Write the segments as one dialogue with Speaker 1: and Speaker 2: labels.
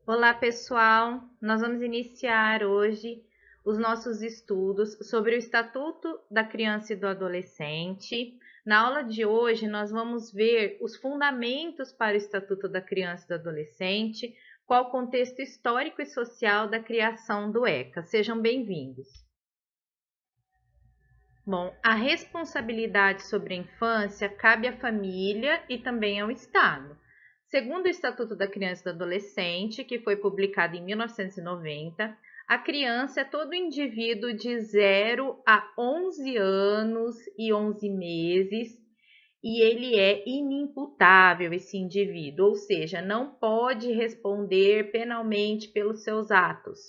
Speaker 1: Olá, pessoal! Nós vamos iniciar hoje os nossos estudos sobre o Estatuto da Criança e do Adolescente. Na aula de hoje, nós vamos ver os fundamentos para o Estatuto da Criança e do Adolescente, qual o contexto histórico e social da criação do ECA. Sejam bem-vindos. Bom, a responsabilidade sobre a infância cabe à família e também ao Estado. Segundo o Estatuto da Criança e do Adolescente, que foi publicado em 1990, a criança é todo indivíduo de 0 a 11 anos e 11 meses e ele é inimputável, esse indivíduo, ou seja, não pode responder penalmente pelos seus atos.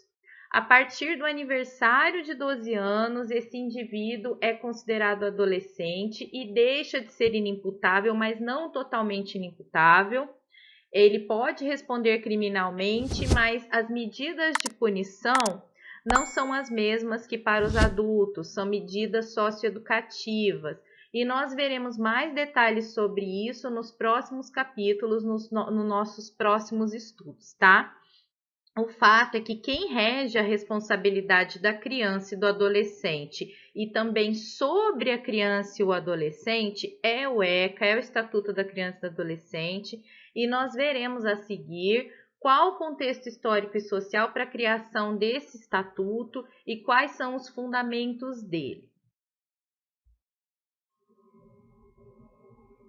Speaker 1: A partir do aniversário de 12 anos, esse indivíduo é considerado adolescente e deixa de ser inimputável, mas não totalmente inimputável. Ele pode responder criminalmente, mas as medidas de punição não são as mesmas que para os adultos, são medidas socioeducativas. E nós veremos mais detalhes sobre isso nos próximos capítulos, nos nossos próximos estudos, tá? O fato é que quem rege a responsabilidade da criança e do adolescente e também sobre a criança e o adolescente é o ECA, é o Estatuto da Criança e do Adolescente, e nós veremos a seguir qual o contexto histórico e social para a criação desse estatuto e quais são os fundamentos dele.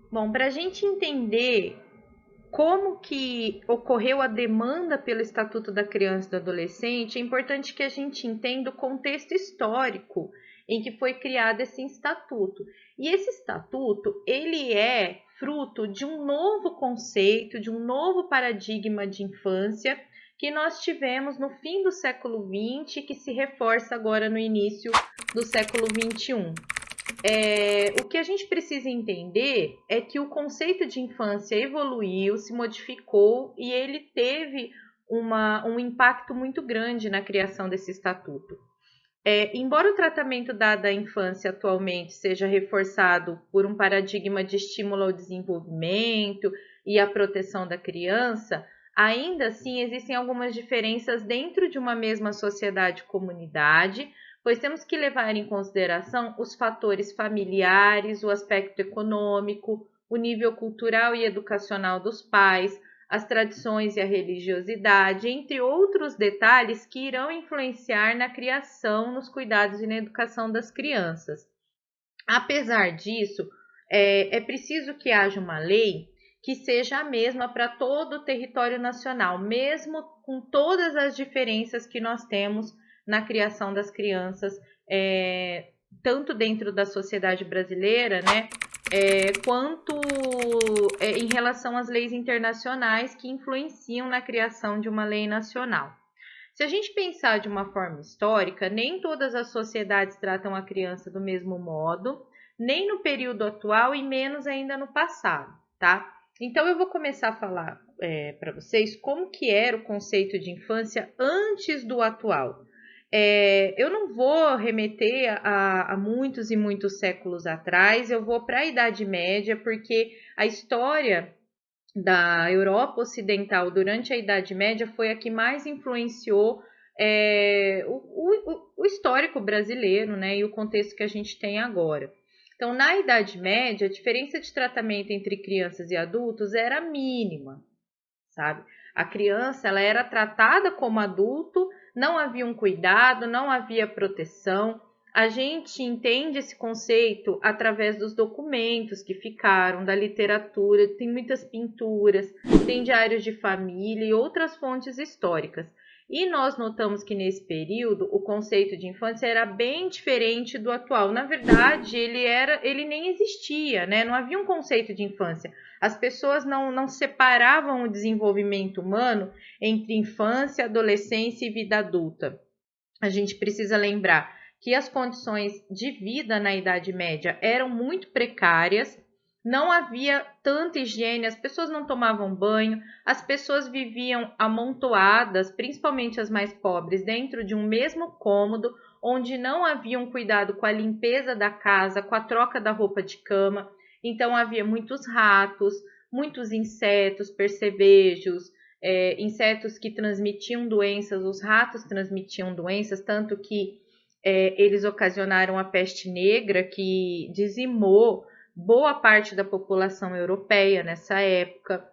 Speaker 1: Bom, para a gente entender como que ocorreu a demanda pelo Estatuto da Criança e do Adolescente, é importante que a gente entenda o contexto histórico em que foi criado esse estatuto. E esse estatuto, ele é fruto de um novo conceito, de um novo paradigma de infância que nós tivemos no fim do século XX e que se reforça agora no início do século XXI. O que a gente precisa entender é que o conceito de infância evoluiu, se modificou e ele teve um impacto muito grande na criação desse estatuto. Embora o tratamento dado à infância atualmente seja reforçado por um paradigma de estímulo ao desenvolvimento e à proteção da criança, ainda assim existem algumas diferenças dentro de uma mesma sociedade e comunidade, pois temos que levar em consideração os fatores familiares, o aspecto econômico, o nível cultural e educacional dos pais, as tradições e a religiosidade, entre outros detalhes que irão influenciar na criação, nos cuidados e na educação das crianças. Apesar disso, é preciso que haja uma lei que seja a mesma para todo o território nacional, mesmo com todas as diferenças que nós temos na criação das crianças, tanto dentro da sociedade brasileira, né, quanto em relação às leis internacionais que influenciam na criação de uma lei nacional. Se a gente pensar de uma forma histórica, nem todas as sociedades tratam a criança do mesmo modo, nem no período atual e menos ainda no passado, tá? Então eu vou começar a falar para vocês como que era o conceito de infância antes do atual. Eu não vou remeter a muitos e muitos séculos atrás, eu vou para a Idade Média, porque a história da Europa Ocidental durante a Idade Média foi a que mais influenciou o histórico brasileiro, né, e o contexto que a gente tem agora. Então, na Idade Média, a diferença de tratamento entre crianças e adultos era mínima, sabe? A criança ela era tratada como adulto, não havia um cuidado, não havia proteção. A gente entende esse conceito através dos documentos que ficaram, da literatura, tem muitas pinturas, tem diários de família e outras fontes históricas. E nós notamos que nesse período o conceito de infância era bem diferente do atual. Na verdade, ele nem existia, né? Não havia um conceito de infância. As pessoas não separavam o desenvolvimento humano entre infância, adolescência e vida adulta. A gente precisa lembrar que as condições de vida na Idade Média eram muito precárias, não havia tanta higiene, as pessoas não tomavam banho, as pessoas viviam amontoadas, principalmente as mais pobres, dentro de um mesmo cômodo, onde não havia um cuidado com a limpeza da casa, com a troca da roupa de cama. Então havia muitos ratos, muitos insetos, percevejos, insetos que transmitiam doenças, os ratos transmitiam doenças, tanto que eles ocasionaram a peste negra, que dizimou boa parte da população europeia nessa época.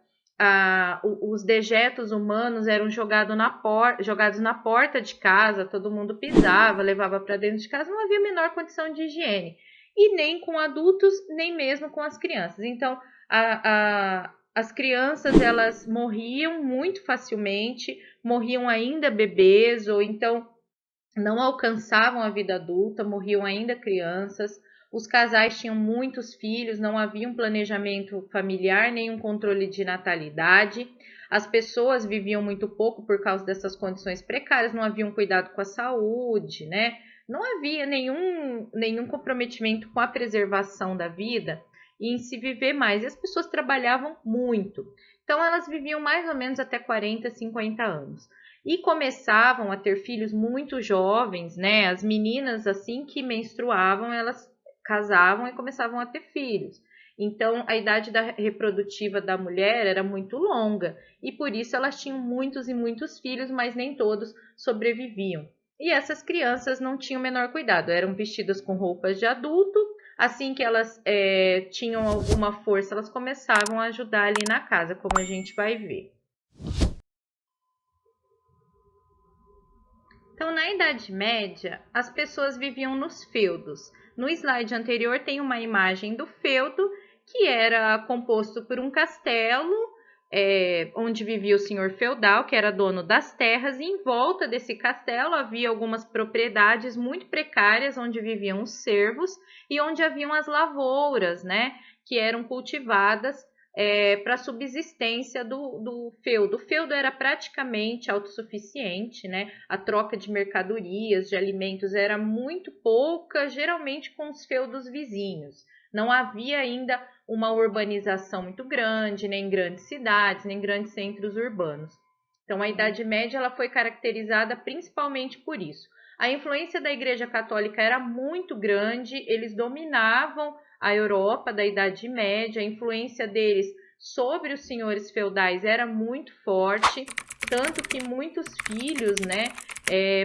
Speaker 1: Os dejetos humanos eram jogados na porta de casa, todo mundo pisava, levava para dentro de casa, não havia a menor condição de higiene. E nem com adultos, nem mesmo com as crianças. Então, as crianças, elas morriam muito facilmente, morriam ainda bebês, ou então não alcançavam a vida adulta, morriam ainda crianças. Os casais tinham muitos filhos, não havia um planejamento familiar, nem um controle de natalidade. As pessoas viviam muito pouco por causa dessas condições precárias, não havia um cuidado com a saúde, né? Não havia nenhum comprometimento com a preservação da vida e em se viver mais. E as pessoas trabalhavam muito. Então, elas viviam mais ou menos até 40, 50 anos. E começavam a ter filhos muito jovens, né? As meninas, assim que menstruavam, elas casavam e começavam a ter filhos. Então, a idade reprodutiva da mulher era muito longa e por isso elas tinham muitos e muitos filhos, mas nem todos sobreviviam. E essas crianças não tinham o menor cuidado, eram vestidas com roupas de adulto. Assim que elas tinham alguma força, elas começavam a ajudar ali na casa, como a gente vai ver. Então, na Idade Média, as pessoas viviam nos feudos. No slide anterior tem uma imagem do feudo, que era composto por um castelo, onde vivia o senhor feudal, que era dono das terras, e em volta desse castelo havia algumas propriedades muito precárias, onde viviam os servos e onde haviam as lavouras, né, que eram cultivadas para a subsistência do feudo. O feudo era praticamente autossuficiente, né? A troca de mercadorias, de alimentos era muito pouca, geralmente com os feudos vizinhos. Não havia ainda uma urbanização muito grande, nem grandes cidades, nem grandes centros urbanos. Então, a Idade Média ela foi caracterizada principalmente por isso. A influência da Igreja Católica era muito grande, eles dominavam a Europa da Idade Média, a influência deles sobre os senhores feudais era muito forte, tanto que muitos filhos, né,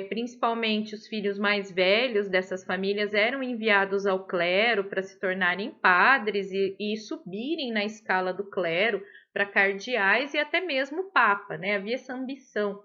Speaker 1: principalmente os filhos mais velhos dessas famílias, eram enviados ao clero para se tornarem padres e subirem na escala do clero para cardeais e até mesmo papa, né? Havia essa ambição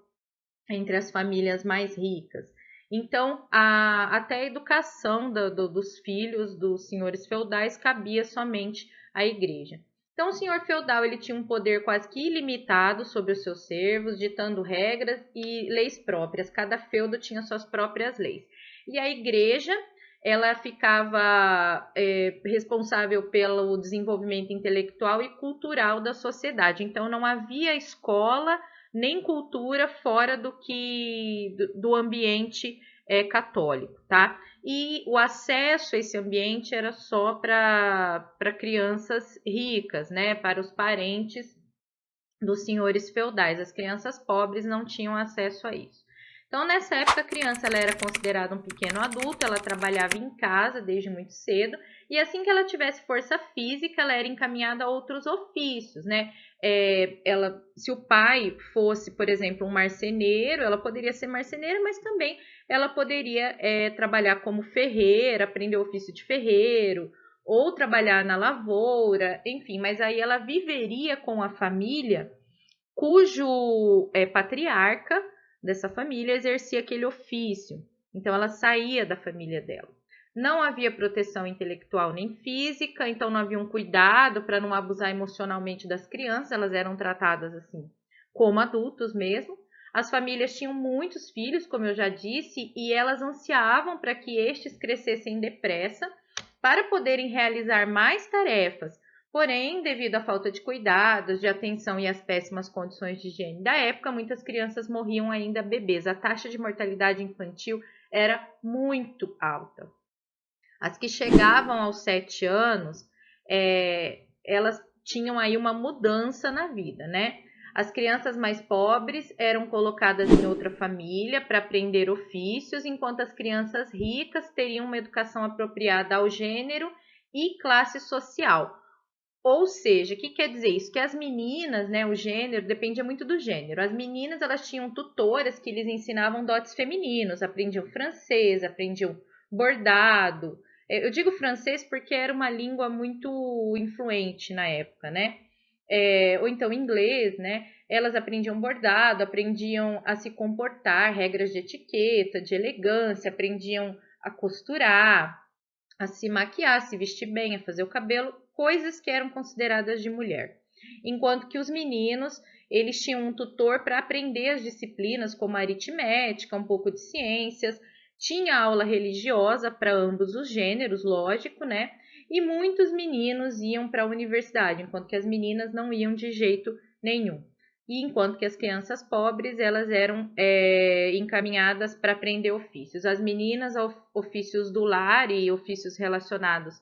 Speaker 1: entre as famílias mais ricas. Então, até a educação dos filhos dos senhores feudais cabia somente à igreja. Então, o senhor feudal ele tinha um poder quase que ilimitado sobre os seus servos, ditando regras e leis próprias. Cada feudo tinha suas próprias leis. E a igreja ela ficava responsável pelo desenvolvimento intelectual e cultural da sociedade. Então, não havia escola nem cultura fora do ambiente católico, tá? E o acesso a esse ambiente era só para crianças ricas, né? Para os parentes dos senhores feudais. As crianças pobres não tinham acesso a isso. Então, nessa época, a criança ela era considerada um pequeno adulto, ela trabalhava em casa desde muito cedo, e assim que ela tivesse força física, ela era encaminhada a outros ofícios, né? Se o pai fosse, por exemplo, um marceneiro, ela poderia ser marceneira, mas também ela poderia trabalhar como ferreira, aprender o ofício de ferreiro, ou trabalhar na lavoura, enfim, mas aí ela viveria com a família cujo patriarca dessa família exercia aquele ofício. Então, ela saía da família dela. Não havia proteção intelectual nem física, então não havia um cuidado para não abusar emocionalmente das crianças, elas eram tratadas assim como adultos mesmo. As famílias tinham muitos filhos, como eu já disse, e elas ansiavam para que estes crescessem depressa para poderem realizar mais tarefas. Porém, devido à falta de cuidados, de atenção e às péssimas condições de higiene da época, muitas crianças morriam ainda bebês. A taxa de mortalidade infantil era muito alta. As que chegavam aos 7 anos, elas tinham aí uma mudança na vida, né? As crianças mais pobres eram colocadas em outra família para aprender ofícios, enquanto as crianças ricas teriam uma educação apropriada ao gênero e classe social. Ou seja, o que quer dizer isso? Que as meninas, né, o gênero, dependia muito do gênero. As meninas, elas tinham tutoras que lhes ensinavam dotes femininos, aprendiam francês, aprendiam bordado. Eu digo francês porque era uma língua muito influente na época, né? Ou então inglês, né? Elas aprendiam bordado, aprendiam a se comportar, regras de etiqueta, de elegância, aprendiam a costurar, a se maquiar, a se vestir bem, a fazer o cabelo, coisas que eram consideradas de mulher. Enquanto que os meninos, eles tinham um tutor para aprender as disciplinas como aritmética, um pouco de ciências, tinha aula religiosa para ambos os gêneros, lógico, né? E muitos meninos iam para a universidade, enquanto que as meninas não iam de jeito nenhum. E enquanto que as crianças pobres, elas eram encaminhadas para aprender ofícios. As meninas, ofícios do lar e ofícios relacionados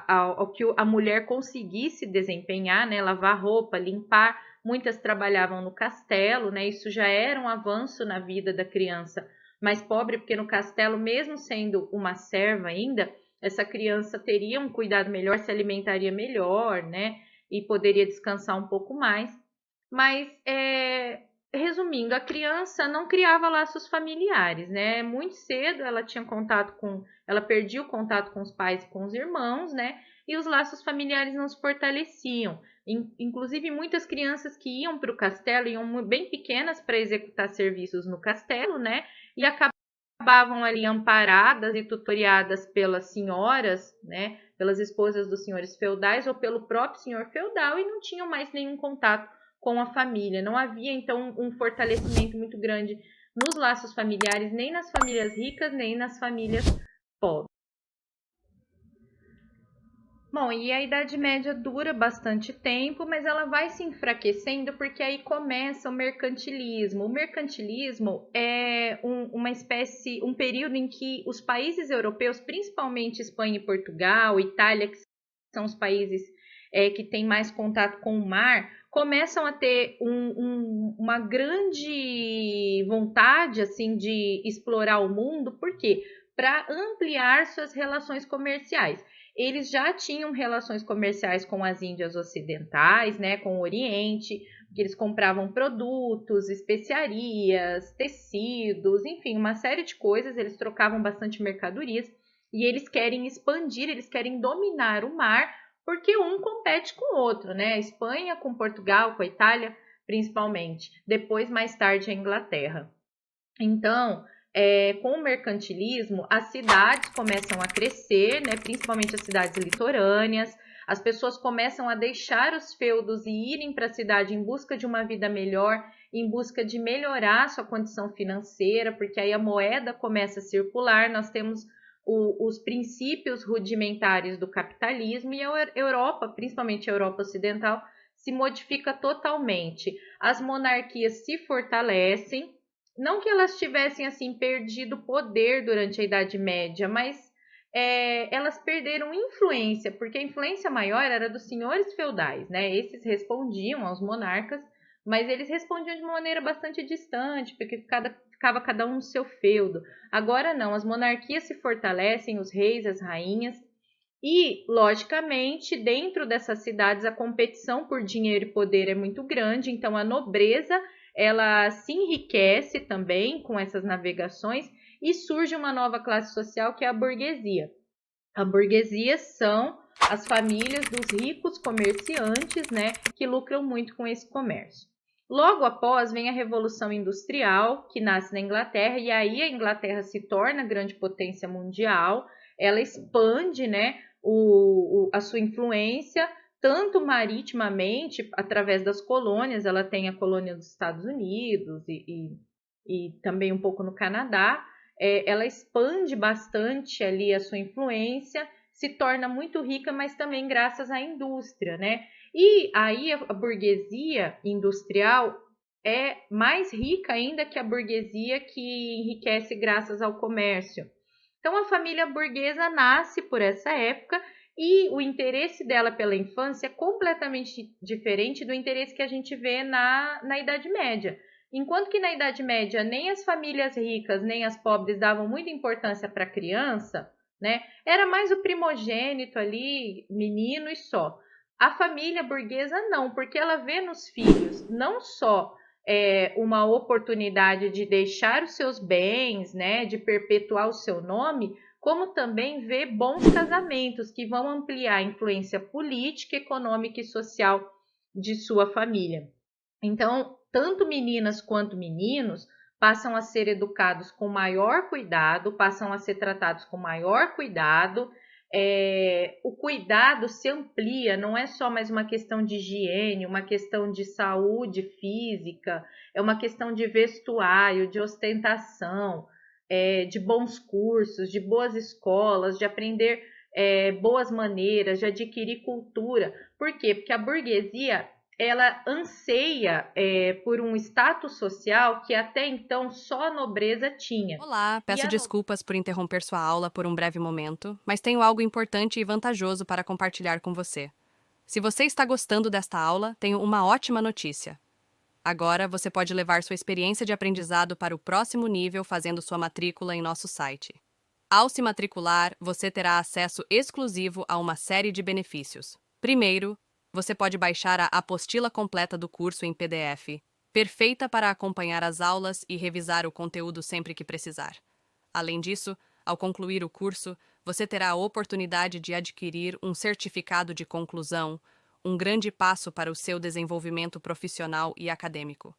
Speaker 1: ao que a mulher conseguisse desempenhar, né? Lavar roupa, limpar. Muitas trabalhavam no castelo, né? Isso já era um avanço na vida da criança mais pobre, porque no castelo, mesmo sendo uma serva ainda, essa criança teria um cuidado melhor, se alimentaria melhor, né? E poderia descansar um pouco mais. Mas, resumindo, a criança não criava laços familiares, né? Muito cedo ela perdia o contato com os pais e com os irmãos, né? E os laços familiares não se fortaleciam. Inclusive, muitas crianças que iam para o castelo iam bem pequenas para executar serviços no castelo, né? E acabavam ali amparadas e tutoriadas pelas senhoras, né? Pelas esposas dos senhores feudais ou pelo próprio senhor feudal e não tinham mais nenhum contato com a família. Não havia, então, um fortalecimento muito grande nos laços familiares, nem nas famílias ricas, nem nas famílias pobres. Bom, e a Idade Média dura bastante tempo, mas ela vai se enfraquecendo porque aí começa o mercantilismo. O mercantilismo é uma espécie, um período em que os países europeus, principalmente Espanha e Portugal, Itália, que são os países que têm mais contato com o mar, começam a ter uma grande vontade assim de explorar o mundo. Por quê? Para ampliar suas relações comerciais. Eles já tinham relações comerciais com as Índias Ocidentais, né, com o Oriente, que eles compravam produtos, especiarias, tecidos, enfim, uma série de coisas, eles trocavam bastante mercadorias e eles querem expandir, eles querem dominar o mar, porque um compete com o outro, né? A Espanha com Portugal, com a Itália, principalmente. Depois, mais tarde, a Inglaterra. Então, com o mercantilismo, as cidades começam a crescer, né, principalmente as cidades litorâneas, as pessoas começam a deixar os feudos e irem para a cidade em busca de uma vida melhor, em busca de melhorar sua condição financeira, porque aí a moeda começa a circular, nós temos os princípios rudimentares do capitalismo e a Europa, principalmente a Europa Ocidental, se modifica totalmente. As monarquias se fortalecem, não que elas tivessem assim perdido poder durante a Idade Média, mas elas perderam influência, porque a influência maior era dos senhores feudais, né? Esses respondiam aos monarcas, mas eles respondiam de uma maneira bastante distante, porque ficava cada um no seu feudo. Agora não, as monarquias se fortalecem, os reis, as rainhas, e, logicamente, dentro dessas cidades a competição por dinheiro e poder é muito grande, então a nobreza ela se enriquece também com essas navegações e surge uma nova classe social que é a burguesia. A burguesia são as famílias dos ricos comerciantes, né, que lucram muito com esse comércio. Logo após vem a Revolução Industrial, que nasce na Inglaterra, e aí a Inglaterra se torna grande potência mundial, ela expande, né, a sua influência, tanto maritimamente, através das colônias, ela tem a colônia dos Estados Unidos e também um pouco no Canadá, ela expande bastante ali a sua influência, se torna muito rica, mas também graças à indústria, né? E aí a burguesia industrial é mais rica ainda que a burguesia que enriquece graças ao comércio. Então a família burguesa nasce por essa época e o interesse dela pela infância é completamente diferente do interesse que a gente vê na Idade Média. Enquanto que na Idade Média nem as famílias ricas nem as pobres davam muita importância para a criança, né? Era mais o primogênito ali, menino e só. A família burguesa não, porque ela vê nos filhos não só uma oportunidade de deixar os seus bens, né, de perpetuar o seu nome, como também vê bons casamentos que vão ampliar a influência política, econômica e social de sua família. Então, tanto meninas quanto meninos passam a ser educados com maior cuidado, passam a ser tratados com maior cuidado. O cuidado se amplia, não é só mais uma questão de higiene, uma questão de saúde física, é uma questão de vestuário, de ostentação, de bons cursos, de boas escolas, de aprender boas maneiras, de adquirir cultura. Por quê? Porque a burguesia ela anseia por um status social que até então só a nobreza tinha.
Speaker 2: Olá, peço desculpas por interromper sua aula por um breve momento, mas tenho algo importante e vantajoso para compartilhar com você. Se você está gostando desta aula, tenho uma ótima notícia. Agora você pode levar sua experiência de aprendizado para o próximo nível fazendo sua matrícula em nosso site. Ao se matricular, você terá acesso exclusivo a uma série de benefícios. Primeiro, você pode baixar a apostila completa do curso em PDF, perfeita para acompanhar as aulas e revisar o conteúdo sempre que precisar. Além disso, ao concluir o curso, você terá a oportunidade de adquirir um certificado de conclusão, um grande passo para o seu desenvolvimento profissional e acadêmico.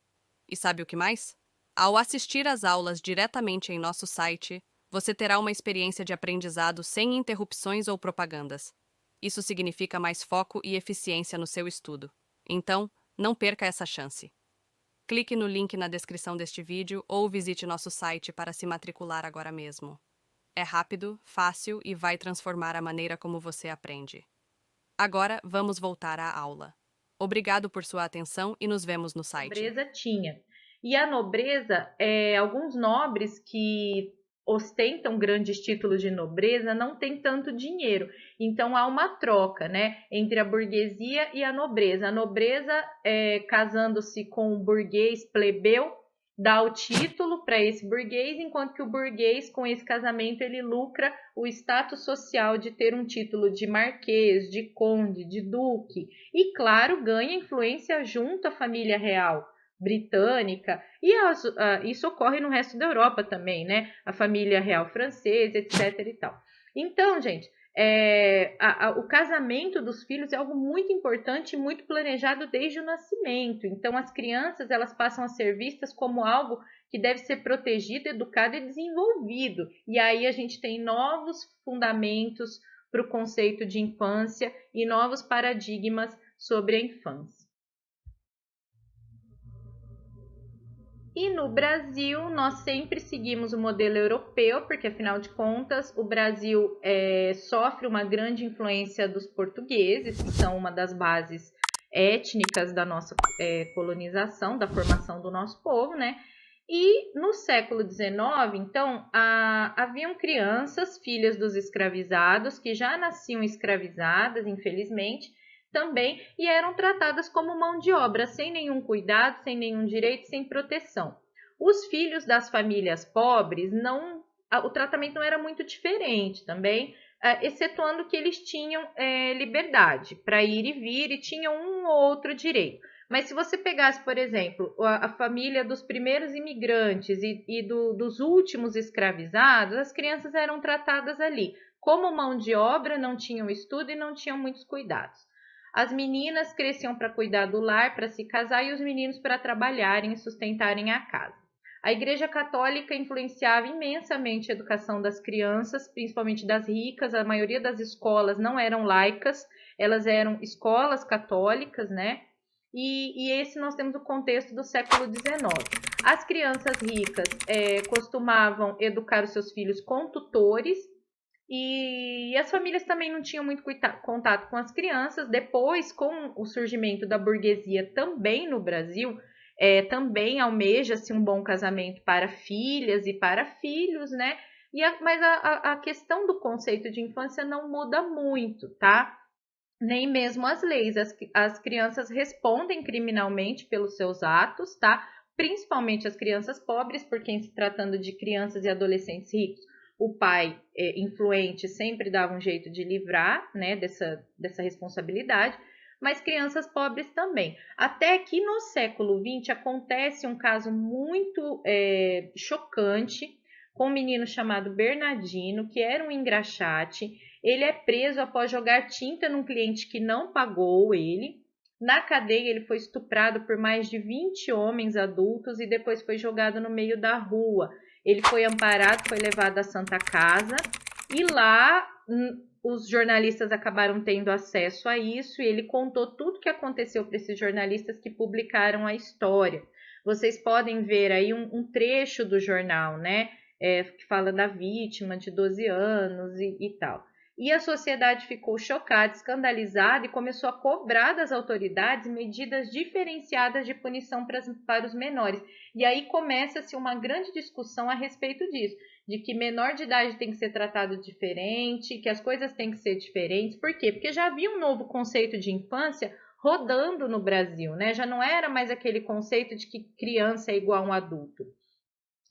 Speaker 2: E sabe o que mais? Ao assistir às aulas diretamente em nosso site, você terá uma experiência de aprendizado sem interrupções ou propagandas. Isso significa mais foco e eficiência no seu estudo. Então, não perca essa chance. Clique no link na descrição deste vídeo ou visite nosso site para se matricular agora mesmo. É rápido, fácil e vai transformar a maneira como você aprende. Agora, vamos voltar à aula. Obrigado por sua atenção e nos vemos no site.
Speaker 1: Nobreza tinha. E a nobreza, alguns nobres que ostentam grandes títulos de nobreza não têm tanto dinheiro. Então há uma troca, né, entre a burguesia e a nobreza. A nobreza, casando-se com o burguês plebeu, dá o título para esse burguês, enquanto que o burguês, com esse casamento, ele lucra o status social de ter um título de marquês, de conde, de duque. E, claro, ganha influência junto à família real britânica, e isso ocorre no resto da Europa também, né? A família real francesa, etc. e tal. Então, gente, o casamento dos filhos é algo muito importante e muito planejado desde o nascimento. Então, as crianças elas passam a ser vistas como algo que deve ser protegido, educado e desenvolvido. E aí a gente tem novos fundamentos para o conceito de infância e novos paradigmas sobre a infância. E no Brasil, nós sempre seguimos o modelo europeu, porque afinal de contas, o Brasil sofre uma grande influência dos portugueses, que são uma das bases étnicas da nossa colonização, da formação do nosso povo, né? E no século XIX, então, haviam crianças, filhas dos escravizados, que já nasciam escravizadas, infelizmente, também, e eram tratadas como mão de obra, sem nenhum cuidado, sem nenhum direito, sem proteção. Os filhos das famílias pobres, o tratamento não era muito diferente também, excetuando que eles tinham liberdade para ir e vir e tinham um ou outro direito. Mas se você pegasse, por exemplo, a família dos primeiros imigrantes e dos últimos escravizados, as crianças eram tratadas ali como mão de obra, não tinham estudo e não tinham muitos cuidados. As meninas cresciam para cuidar do lar, para se casar, e os meninos para trabalharem e sustentarem a casa. A Igreja Católica influenciava imensamente a educação das crianças, principalmente das ricas. A maioria das escolas não eram laicas, elas eram escolas católicas, né? E esse nós temos o contexto do século XIX. As crianças ricas costumavam educar os seus filhos com tutores, e as famílias também não tinham muito contato com as crianças. Depois, com o surgimento da burguesia também no Brasil, também almeja-se um bom casamento para filhas e para filhos, né? Mas a questão do conceito de infância não muda muito, tá? Nem mesmo as leis. As crianças respondem criminalmente pelos seus atos, tá? Principalmente as crianças pobres, porque em se tratando de crianças e adolescentes ricos, o pai influente sempre dava um jeito de livrar, né, dessa responsabilidade, mas crianças pobres também. Até que no século XX acontece um caso muito chocante com um menino chamado Bernardino, que era um engraxate. Ele é preso após jogar tinta num cliente que não pagou ele. Na cadeia, ele foi estuprado por mais de 20 homens adultos e depois foi jogado no meio da rua. Ele foi amparado, foi levado à Santa Casa e lá os jornalistas acabaram tendo acesso a isso e ele contou tudo o que aconteceu para esses jornalistas que publicaram a história. Vocês podem ver aí um trecho do jornal, né? Que fala da vítima de 12 anos e tal. E a sociedade ficou chocada, escandalizada e começou a cobrar das autoridades medidas diferenciadas de punição para os menores. E aí começa-se uma grande discussão a respeito disso, de que menor de idade tem que ser tratado diferente, que as coisas têm que ser diferentes. Por quê? Porque já havia um novo conceito de infância rodando no Brasil, né? Já não era mais aquele conceito de que criança é igual a um adulto.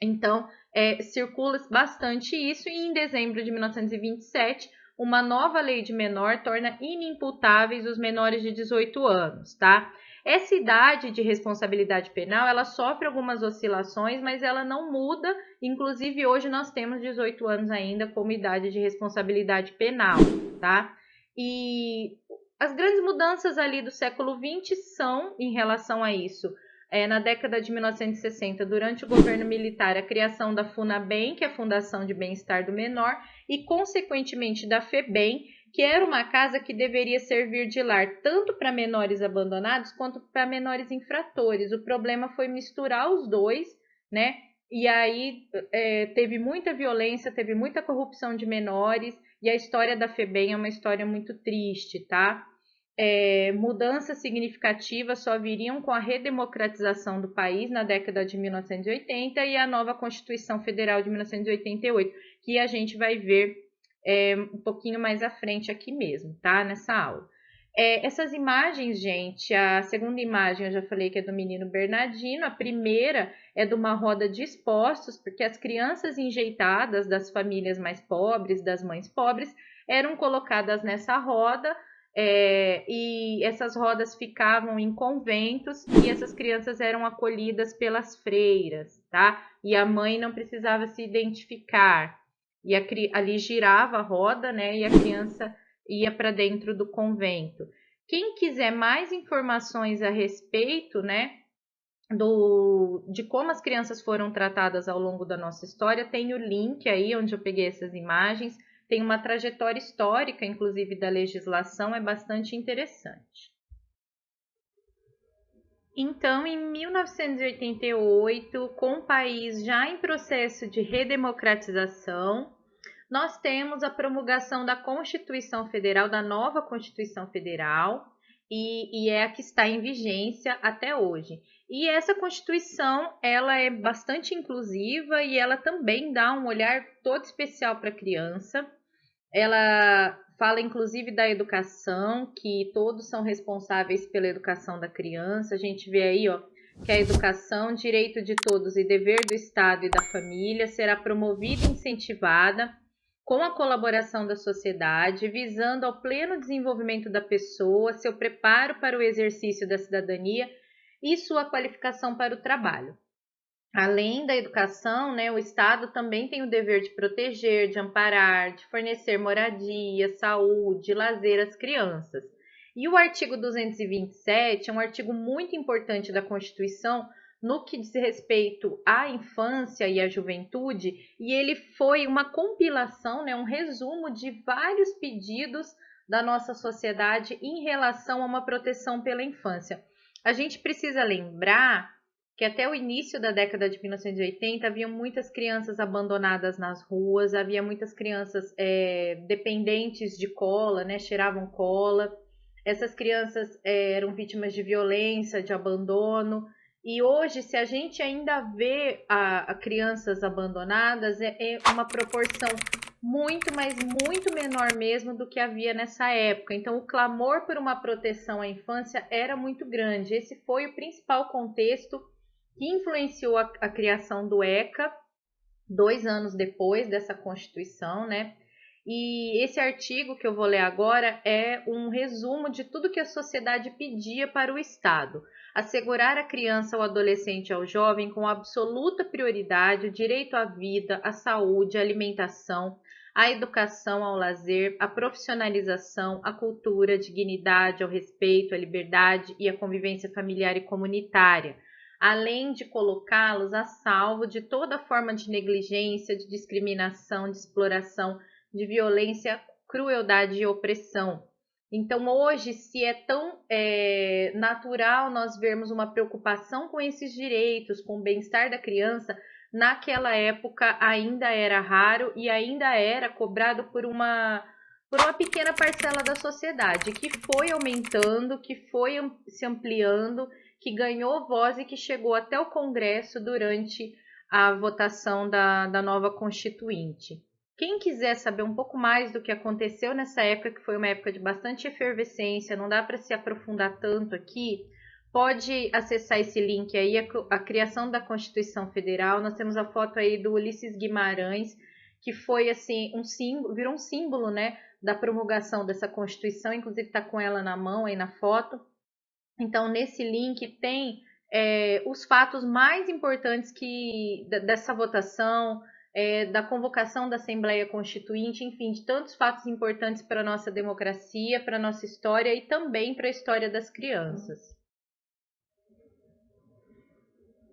Speaker 1: Então, circula bastante isso e em dezembro de 1927, uma nova lei de menor torna inimputáveis os menores de 18 anos, tá? Essa idade de responsabilidade penal, ela sofre algumas oscilações, mas ela não muda. Inclusive, hoje nós temos 18 anos ainda como idade de responsabilidade penal, tá? E as grandes mudanças ali do século XX são em relação a isso. Na década de 1960, durante o governo militar, a criação da FUNABEM, que é a Fundação de Bem-Estar do Menor, e, consequentemente, da FEBEM, que era uma casa que deveria servir de lar tanto para menores abandonados quanto para menores infratores. O problema foi misturar os dois, né? E aí teve muita violência, teve muita corrupção de menores, e a história da FEBEM é uma história muito triste, tá? Mudanças significativas só viriam com a redemocratização do país na década de 1980 e a nova Constituição Federal de 1988, que a gente vai ver um pouquinho mais à frente aqui mesmo, tá? Nessa aula. Essas imagens, gente, a segunda imagem eu já falei que é do menino Bernardino, a primeira é de uma roda de expostos, porque as crianças enjeitadas das famílias mais pobres, das mães pobres, eram colocadas nessa roda. E essas rodas ficavam em conventos e essas crianças eram acolhidas pelas freiras, tá? E a mãe não precisava se identificar. E ali girava a roda, né? E a criança ia para dentro do convento. Quem quiser mais informações a respeito, né? De como as crianças foram tratadas ao longo da nossa história, tem o link aí onde eu peguei essas imagens. Tem uma trajetória histórica, inclusive, da legislação, é bastante interessante. Então, em 1988, com o país já em processo de redemocratização, nós temos a promulgação da Constituição Federal, da nova Constituição Federal, e é a que está em vigência até hoje. E essa Constituição, ela é bastante inclusiva e ela também dá um olhar todo especial para a criança. Ela fala inclusive da educação, que todos são responsáveis pela educação da criança. A gente vê aí, que a educação, direito de todos e dever do Estado e da família, será promovida e incentivada com a colaboração da sociedade, visando ao pleno desenvolvimento da pessoa, seu preparo para o exercício da cidadania e sua qualificação para o trabalho. Além da educação, né, o Estado também tem o dever de proteger, de amparar, de fornecer moradia, saúde, lazer às crianças. E o artigo 227 é um artigo muito importante da Constituição no que diz respeito à infância e à juventude, e ele foi uma compilação, né, um resumo de vários pedidos da nossa sociedade em relação a uma proteção pela infância. A gente precisa lembrar que até o início da década de 1980 havia muitas crianças abandonadas nas ruas, havia muitas crianças dependentes de cola, né, cheiravam cola. Essas crianças eram vítimas de violência, de abandono. E hoje, se a gente ainda vê a crianças abandonadas, é uma proporção muito, mas muito menor mesmo do que havia nessa época. Então, o clamor por uma proteção à infância era muito grande. Esse foi o principal contexto que influenciou a criação do ECA, 2 anos depois dessa Constituição, né? E esse artigo que eu vou ler agora é um resumo de tudo que a sociedade pedia para o Estado: assegurar à criança, ao adolescente e ao jovem com absoluta prioridade o direito à vida, à saúde, à alimentação, à educação, ao lazer, à profissionalização, à cultura, à dignidade, ao respeito, à liberdade e à convivência familiar e comunitária, além de colocá-los a salvo de toda forma de negligência, de discriminação, de exploração, de violência, crueldade e opressão. Então, hoje, se é tão natural nós vermos uma preocupação com esses direitos, com o bem-estar da criança, naquela época ainda era raro e ainda era cobrado por uma pequena parcela da sociedade, que foi aumentando, que foi se ampliando, que ganhou voz e que chegou até o Congresso durante a votação da nova Constituinte. Quem quiser saber um pouco mais do que aconteceu nessa época, que foi uma época de bastante efervescência, não dá para se aprofundar tanto aqui, pode acessar esse link aí, a criação da Constituição Federal. Nós temos a foto aí do Ulisses Guimarães, que foi assim um símbolo, virou um símbolo, né, da promulgação dessa Constituição, inclusive está com ela na mão aí na foto. Então, nesse link tem os fatos mais importantes dessa votação, da convocação da Assembleia Constituinte, enfim, de tantos fatos importantes para a nossa democracia, para a nossa história e também para a história das crianças.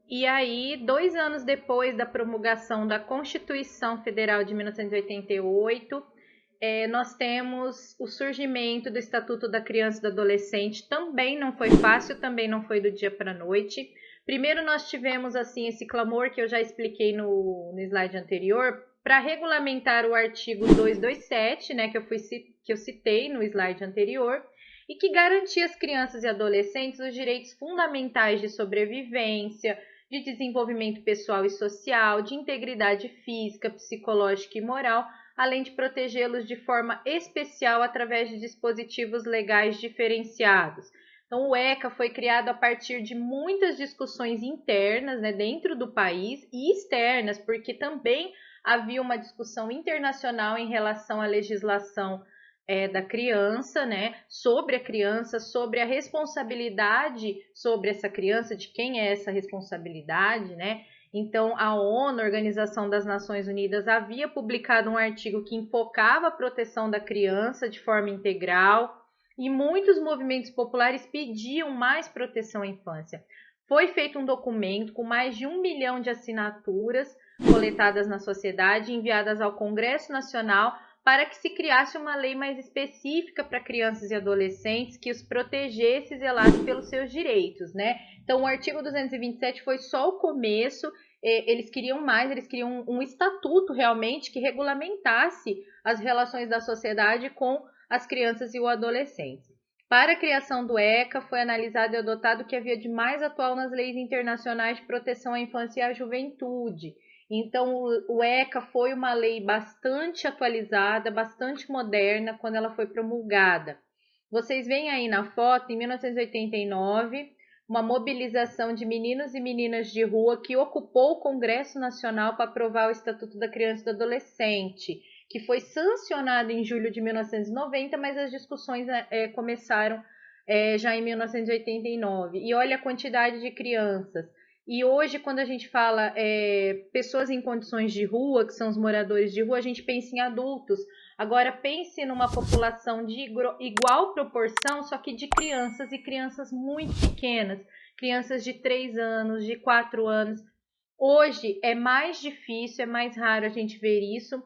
Speaker 1: E aí, 2 anos depois da promulgação da Constituição Federal de 1988, nós temos o surgimento do Estatuto da Criança e do Adolescente. Também não foi fácil, também não foi do dia para a noite. Primeiro nós tivemos assim esse clamor que eu já expliquei no slide anterior, para regulamentar o artigo 227, né, que eu citei no slide anterior, e que garantia às crianças e adolescentes os direitos fundamentais de sobrevivência, de desenvolvimento pessoal e social, de integridade física, psicológica e moral, além de protegê-los de forma especial através de dispositivos legais diferenciados. Então, o ECA foi criado a partir de muitas discussões internas, né, dentro do país e externas, porque também havia uma discussão internacional em relação à legislação da criança, né, sobre a criança, sobre a responsabilidade sobre essa criança, de quem é essa responsabilidade, né? Então, a ONU, a Organização das Nações Unidas, havia publicado um artigo que enfocava a proteção da criança de forma integral e muitos movimentos populares pediam mais proteção à infância. Foi feito um documento com mais de 1 milhão de assinaturas coletadas na sociedade, enviadas ao Congresso Nacional, para que se criasse uma lei mais específica para crianças e adolescentes que os protegesse e zelasse pelos seus direitos, né? Então, o artigo 227 foi só o começo. Eles queriam mais, eles queriam um estatuto realmente que regulamentasse as relações da sociedade com as crianças e o adolescente. Para a criação do ECA, foi analisado e adotado o que havia de mais atual nas leis internacionais de proteção à infância e à juventude. Então, o ECA foi uma lei bastante atualizada, bastante moderna quando ela foi promulgada. Vocês veem aí na foto, em 1989, uma mobilização de meninos e meninas de rua que ocupou o Congresso Nacional para aprovar o Estatuto da Criança e do Adolescente, que foi sancionado em julho de 1990, mas as discussões começaram já em 1989. E olha a quantidade de crianças. E hoje, quando a gente fala pessoas em condições de rua, que são os moradores de rua, a gente pensa em adultos. Agora, pense numa população de igual proporção, só que de crianças, e crianças muito pequenas, crianças de 3 anos, de 4 anos. Hoje é mais difícil, é mais raro a gente ver isso,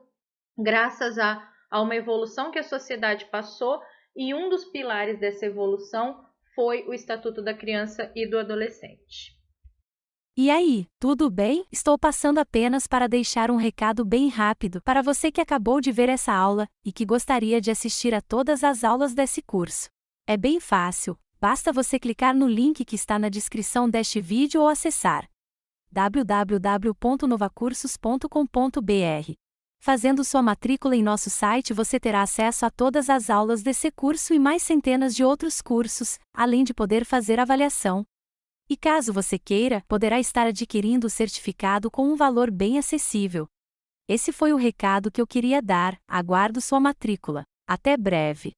Speaker 1: graças a uma evolução que a sociedade passou, e um dos pilares dessa evolução foi o Estatuto da Criança e do Adolescente.
Speaker 3: E aí, tudo bem? Estou passando apenas para deixar um recado bem rápido para você que acabou de ver essa aula e que gostaria de assistir a todas as aulas desse curso. É bem fácil, basta você clicar no link que está na descrição deste vídeo ou acessar www.novacursos.com.br. Fazendo sua matrícula em nosso site, você terá acesso a todas as aulas desse curso e mais centenas de outros cursos, além de poder fazer avaliação. E caso você queira, poderá estar adquirindo o certificado com um valor bem acessível. Esse foi o recado que eu queria dar. Aguardo sua matrícula. Até breve.